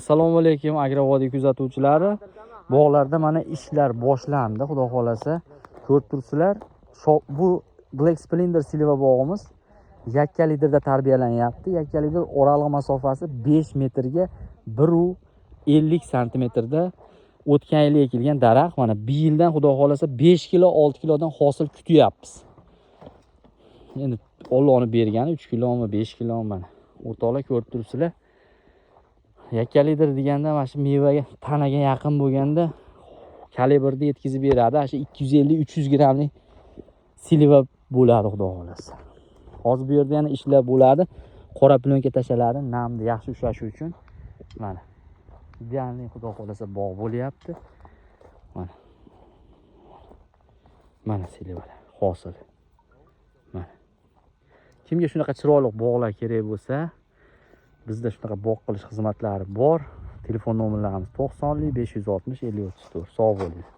Assalomu alaykum Agrovodiy kuzatuvchilari. Bog'larda mana ishlar boshlandi, xudo xolasa. Ko'rib turibsizlar, bu Black Splendor Silva bog'imiz yakkalidirda tarbiyalanyapti. Yakkalidir oraliq masofasi 5 metrga 150 santimetrda o'tgan yil ekilgan daraxt. Mana bu yildan xudo xolasa 5 kilo 6 kilodan hosil kutyapmiz. Endi Allohning bergani 3 kilomi 5 kilomi mana. O'rtoqlar ko'rib turibsizlar. Yakkalidir deganda mana shu mevaga tanaga yaqin bo'lganda kalibrda yetkazib beradi. Shu 250-300 grammlik silva bo'ladi xudo xolasa. Hozir bu yerda yana ishlar bo'ladi. Qora plyonka tashaladi, namni yaxshi ushlash uchun. Mana. Idealniy xudo xolasa bog' bo'lyapti. Mana. Mana silvalar hosil. Mana. Kimga shunaqa chiroyli bog'lar kerak bo'lsa, bizda shunaqa bog' qilish xizmatlari bor. Telefon nomerlarimiz 90 560 50 34. Sog' bo'ling.